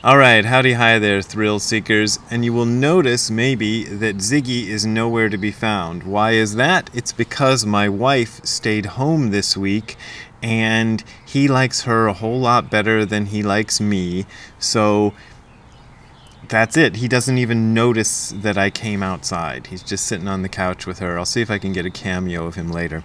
Alright, howdy hi there, thrill seekers, and you will notice maybe that Ziggy is nowhere to be found. Why is that? It's because my wife stayed home this week, and he likes her a whole lot better than he likes me, so that's it. He doesn't even notice that I came outside. He's just sitting on the couch with her. I'll see if I can get a cameo of him later.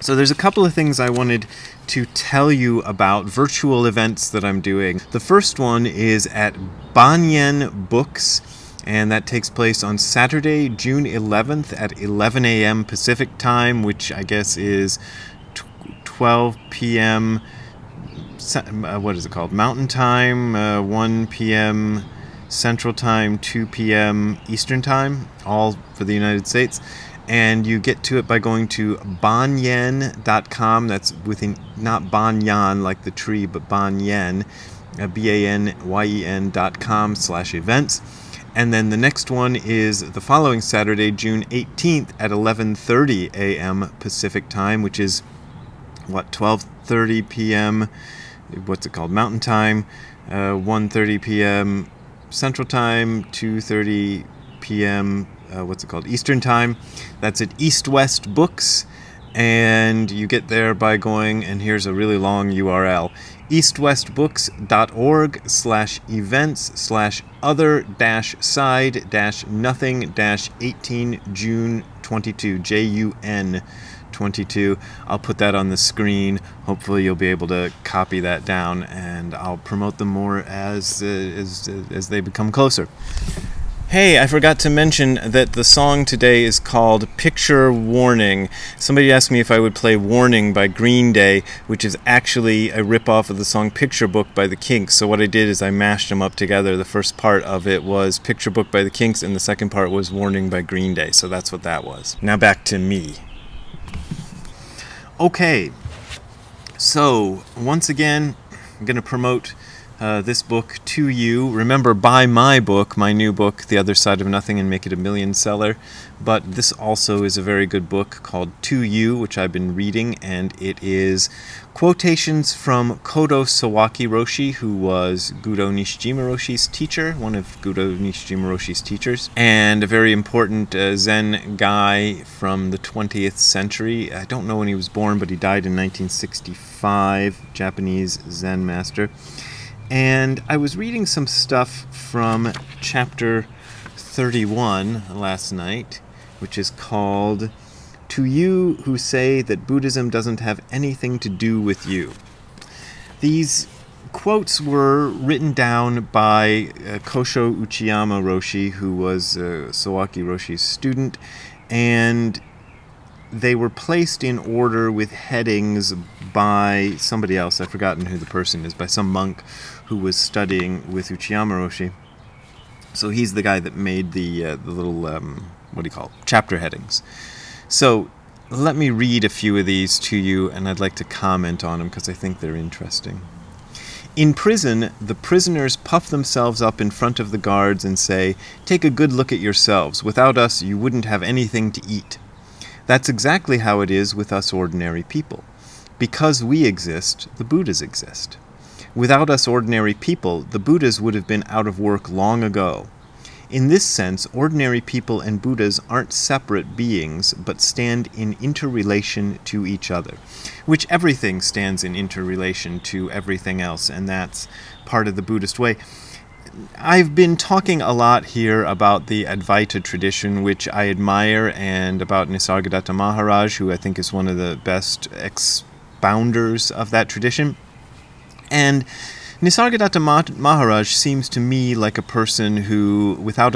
So there's a couple of things I wanted to tell you about virtual events that I'm doing. The first one is at Banyan Books, and that takes place on Saturday, June 11th at 11 a.m. Pacific time, which I guess is 12 p.m. What is it called? Mountain Time, 1 p.m. Central Time, 2 p.m. Eastern Time, all for the United States. And you get to it by going to banyan.com. That's within, not banyan like the tree, but banyan, banyen.com/events. And then the next one is the following Saturday, June 18th at 11:30 a.m. Pacific time, which is, what, 12:30 p.m., what's it called, Mountain Time, 1:30 p.m. Central Time, 2:30 p.m. What's it called, Eastern Time. That's at East West Books, and you get there by going, and here's a really long URL, eastwestbooks.org/events/other-side-nothing-18 June 22, Jun 22. I'll put that on the screen. Hopefully you'll be able to copy that down, and I'll promote them more as they become closer. Hey, I forgot to mention that the song today is called Picture Warning. Somebody asked me if I would play Warning by Green Day, which is actually a ripoff of the song Picture Book by the Kinks. So what I did is I mashed them up together. The first part of it was Picture Book by the Kinks, and the second part was Warning by Green Day. So that's what that was. Now back to me. Okay, so once again, I'm going to promote this book to you. Remember, buy my book, my new book, The Other Side of Nothing, and make it a million seller. But this also is a very good book called To You, which I've been reading, and it is quotations from Kodo Sawaki Roshi, who was Gudo Nishijima Roshi's teacher, one of Gudo Nishijima Roshi's teachers, and a very important Zen guy from the 20th century. I don't know when he was born, but he died in 1965, Japanese Zen master. And I was reading some stuff from chapter 31 last night, which is called To You Who Say That Buddhism Doesn't Have Anything to Do with You. These quotes were written down by Kosho Uchiyama Roshi, who was Sawaki Roshi's student, and they were placed in order with headings by somebody else. I've forgotten who the person is, by some monk who was studying with Uchiyama Roshi. So he's the guy that made the little, what do you call it, chapter headings. So let me read a few of these to you, and I'd like to comment on them because I think they're interesting. In prison, the prisoners puff themselves up in front of the guards and say, "Take a good look at yourselves. Without us, you wouldn't have anything to eat." That's exactly how it is with us ordinary people. Because we exist, the Buddhas exist. Without us ordinary people, the Buddhas would have been out of work long ago. In this sense, ordinary people and Buddhas aren't separate beings, but stand in interrelation to each other, which everything stands in interrelation to everything else, and that's part of the Buddhist way. I've been talking a lot here about the Advaita tradition, which I admire, and about Nisargadatta Maharaj, who I think is one of the best expounders of that tradition. And Nisargadatta Maharaj seems to me like a person who, without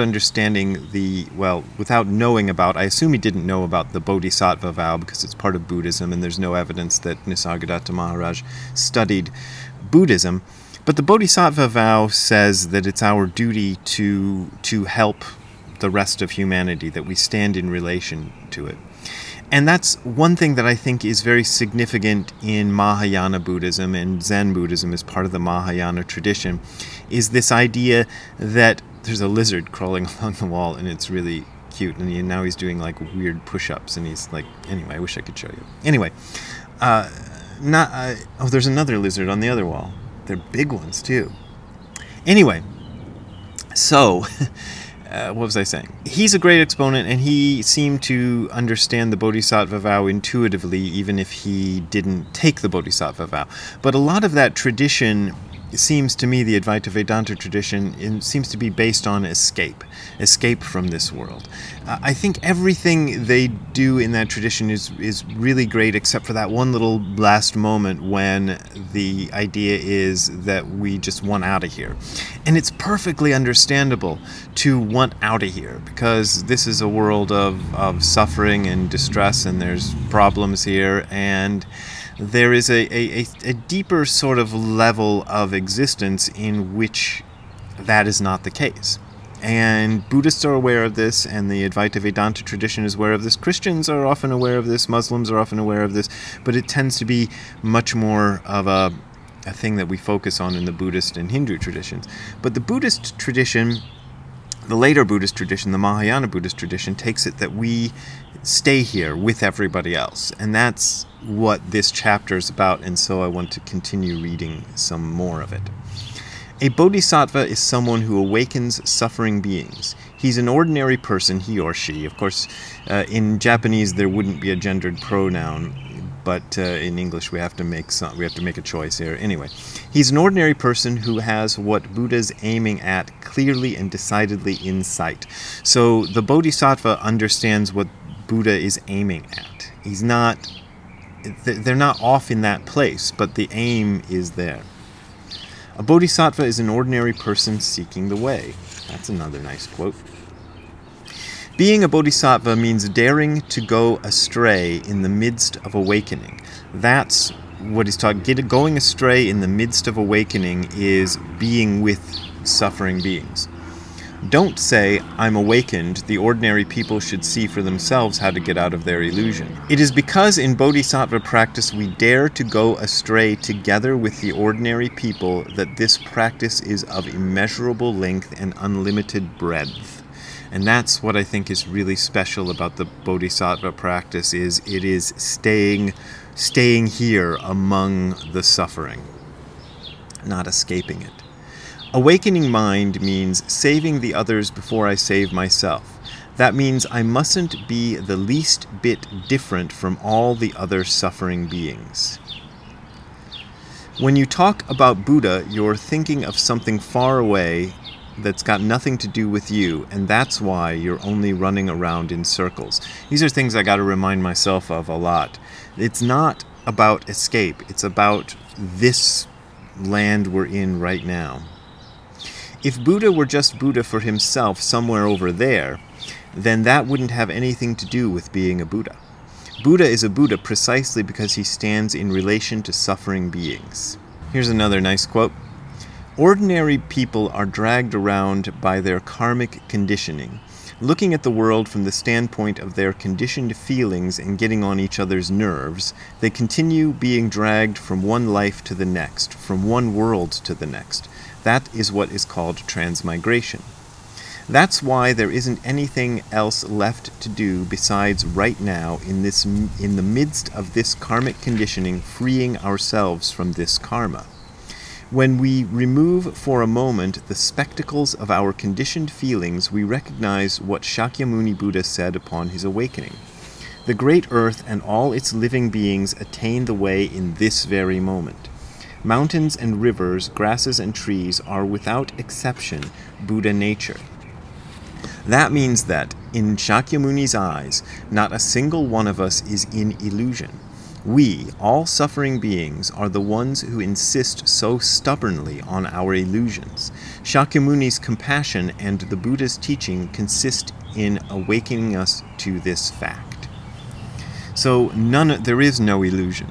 knowing about, I assume he didn't know about the Bodhisattva vow because it's part of Buddhism, and there's no evidence that Nisargadatta Maharaj studied Buddhism. But the Bodhisattva vow says that it's our duty to help the rest of humanity, that we stand in relation to it. And that's one thing that I think is very significant in Mahayana Buddhism, and Zen Buddhism is part of the Mahayana tradition, is this idea that there's a lizard crawling along the wall, and it's really cute, and now he's doing like weird push-ups, and he's like, anyway, I wish I could show you. Anyway, there's another lizard on the other wall. They're big ones too. Anyway, so what was I saying? He's a great exponent, and he seemed to understand the Bodhisattva vow intuitively, even if he didn't take the Bodhisattva vow. But a lot of that tradition, it seems to me, the Advaita Vedanta tradition, it seems to be based on escape from this world. I think everything they do in that tradition is really great, except for that one little last moment when the idea is that we just want out of here. And it's perfectly understandable to want out of here, because this is a world of suffering and distress, and there's problems here, and there is a deeper sort of level of existence in which that is not the case. And Buddhists are aware of this, and the Advaita Vedanta tradition is aware of this. Christians are often aware of this, Muslims are often aware of this, but it tends to be much more of a thing that we focus on in the Buddhist and Hindu traditions. But the Buddhist tradition, the later Buddhist tradition, the Mahayana Buddhist tradition, takes it that we stay here with everybody else. And that's what this chapter is about, and so I want to continue reading some more of it. A bodhisattva is someone who awakens suffering beings. He's an ordinary person, he or she. Of course, in Japanese there wouldn't be a gendered pronoun, but in English we have to make a choice here. Anyway, he's an ordinary person who has what Buddha's aiming at clearly and decidedly in sight. So the bodhisattva understands what Buddha is aiming at. They're not off in that place, but the aim is there. A bodhisattva is an ordinary person seeking the way. That's another nice quote. Being a bodhisattva means daring to go astray in the midst of awakening. That's what he's talking. Going astray in the midst of awakening is being with suffering beings. Don't say, I'm awakened. The ordinary people should see for themselves how to get out of their illusion. It is because in bodhisattva practice we dare to go astray together with the ordinary people that this practice is of immeasurable length and unlimited breadth. And that's what I think is really special about the bodhisattva practice, is it is staying here among the suffering, not escaping it. Awakening mind means saving the others before I save myself. That means I mustn't be the least bit different from all the other suffering beings. When you talk about Buddha, you're thinking of something far away that's got nothing to do with you, and that's why you're only running around in circles. These are things I got to remind myself of a lot. It's not about escape. It's about this land we're in right now. If Buddha were just Buddha for himself somewhere over there, then that wouldn't have anything to do with being a Buddha. Buddha is a Buddha precisely because he stands in relation to suffering beings. Here's another nice quote. Ordinary people are dragged around by their karmic conditioning. Looking at the world from the standpoint of their conditioned feelings and getting on each other's nerves, they continue being dragged from one life to the next, from one world to the next. That is what is called transmigration. That's why there isn't anything else left to do besides right now in the midst of this karmic conditioning, freeing ourselves from this karma. When we remove for a moment the spectacles of our conditioned feelings, we recognize what Shakyamuni Buddha said upon his awakening. The great earth and all its living beings attain the way in this very moment. Mountains and rivers, grasses and trees are without exception Buddha nature. That means that, in Shakyamuni's eyes, not a single one of us is in illusion. We, all suffering beings, are the ones who insist so stubbornly on our illusions. Shakyamuni's compassion and the Buddha's teaching consist in awakening us to this fact. So there is no illusion.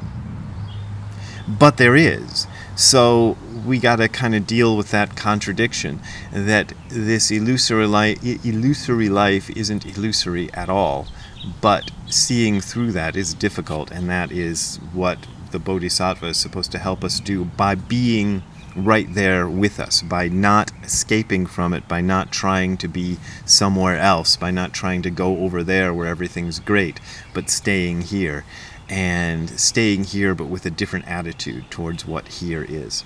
But there is. So we got to kind of deal with that contradiction, that this illusory life isn't illusory at all. But seeing through that is difficult, and that is what the Bodhisattva is supposed to help us do by being right there with us, by not escaping from it, by not trying to be somewhere else, by not trying to go over there where everything's great, but staying here, but with a different attitude towards what here is.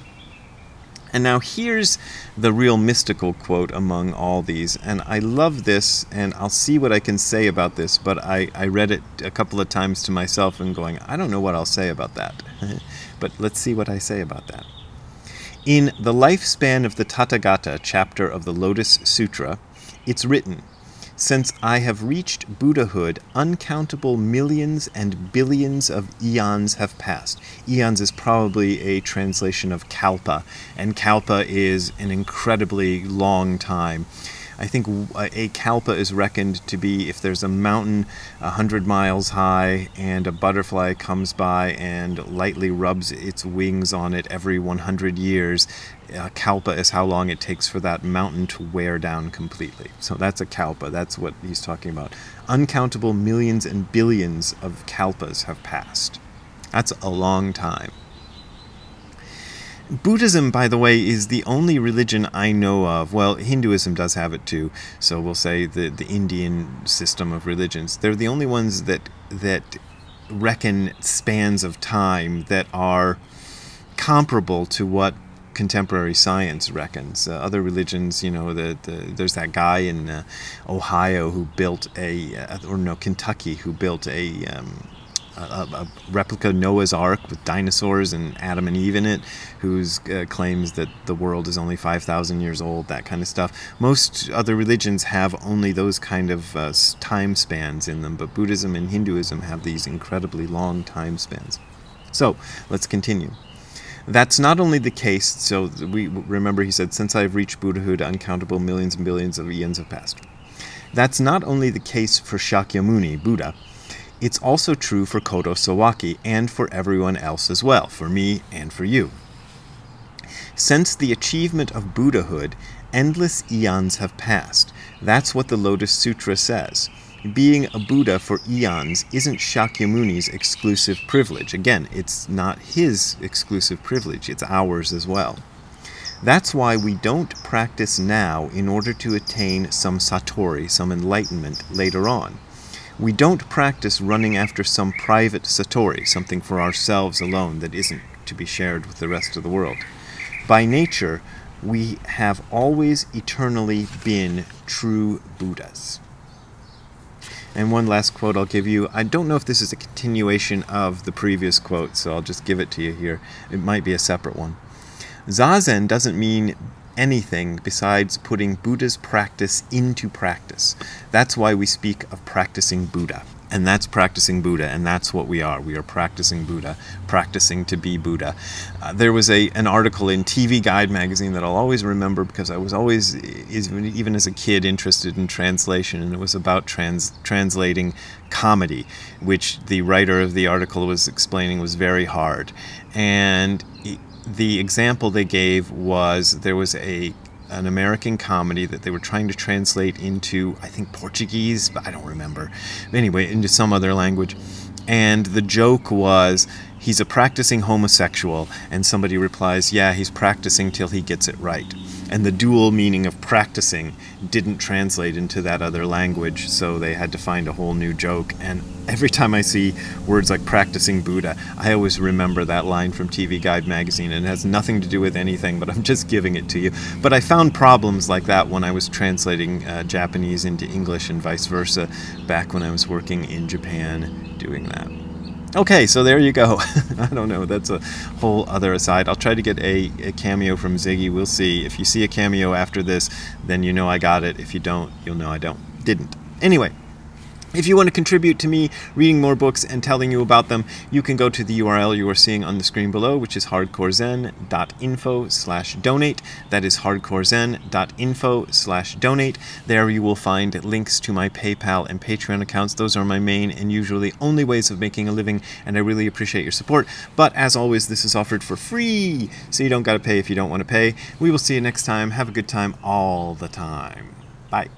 And now here's the real mystical quote among all these, and I love this, and I'll see what I can say about this, but I read it a couple of times to myself and going, I don't know what I'll say about that. But let's see what I say about that. In the lifespan of the Tathagata chapter of the Lotus Sutra, it's written, "Since I have reached Buddhahood, uncountable millions and billions of eons have passed." Eons is probably a translation of kalpa, and kalpa is an incredibly long time. I think a kalpa is reckoned to be if there's a mountain 100 miles high and a butterfly comes by and lightly rubs its wings on it every 100 years. Kalpa is how long it takes for that mountain to wear down completely. So that's a kalpa. That's what he's talking about. Uncountable millions and billions of kalpas have passed. That's a long time. Buddhism, by the way, is the only religion I know of. Well, Hinduism does have it too, so we'll say the Indian system of religions. They're the only ones that reckon spans of time that are comparable to what contemporary science reckons. Other religions, there's that guy in Ohio who built Kentucky, who built a replica Noah's Ark with dinosaurs and Adam and Eve in it, who claims that the world is only 5,000 years old, that kind of stuff. Most other religions have only those kind of time spans in them, but Buddhism and Hinduism have these incredibly long time spans. So, let's continue. That's not only the case, so we remember he said, "Since I have reached Buddhahood, uncountable millions and billions of eons have passed." That's not only the case for Shakyamuni, Buddha. It's also true for Kodo Sawaki and for everyone else as well, for me and for you. Since the achievement of Buddhahood, endless eons have passed. That's what the Lotus Sutra says. Being a Buddha for eons isn't Shakyamuni's exclusive privilege. Again, it's not his exclusive privilege, it's ours as well. That's why we don't practice now in order to attain some satori, some enlightenment later on. We don't practice running after some private satori, something for ourselves alone that isn't to be shared with the rest of the world. By nature, we have always eternally been true Buddhas. And one last quote I'll give you. I don't know if this is a continuation of the previous quote, so I'll just give it to you here. It might be a separate one. Zazen doesn't mean anything besides putting Buddha's practice into practice. That's why we speak of practicing Buddha. And that's practicing Buddha, and that's what we are. We are practicing Buddha, practicing to be Buddha. There was an article in TV Guide magazine that I'll always remember because I was always, even as a kid, interested in translation, and it was about translating comedy, which the writer of the article was explaining was very hard. And the example they gave was there was an American comedy that they were trying to translate into, I think, Portuguese, but I don't remember. Anyway, into some other language. And the joke was, he's a practicing homosexual, and somebody replies, yeah, he's practicing till he gets it right. And the dual meaning of practicing didn't translate into that other language, so they had to find a whole new joke. And every time I see words like practicing Buddha, I always remember that line from TV Guide magazine, and it has nothing to do with anything, but I'm just giving it to you. But I found problems like that when I was translating Japanese into English and vice versa, back when I was working in Japan doing that. Okay, so there you go. I don't know, that's a whole other aside. I'll try to get a cameo from Ziggy. We'll see. If you see a cameo after this, then you know I got it. If you don't, you'll know I didn't. Anyway, if you want to contribute to me reading more books and telling you about them, you can go to the URL you are seeing on the screen below, which is hardcorezen.info/donate. That is hardcorezen.info/donate. There you will find links to my PayPal and Patreon accounts. Those are my main and usually only ways of making a living, and I really appreciate your support. But as always, this is offered for free, so you don't got to pay if you don't want to pay. We will see you next time. Have a good time all the time. Bye.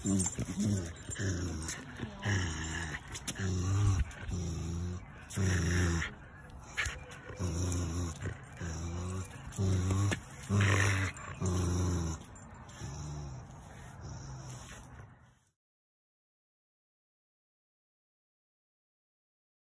Mm-hmm.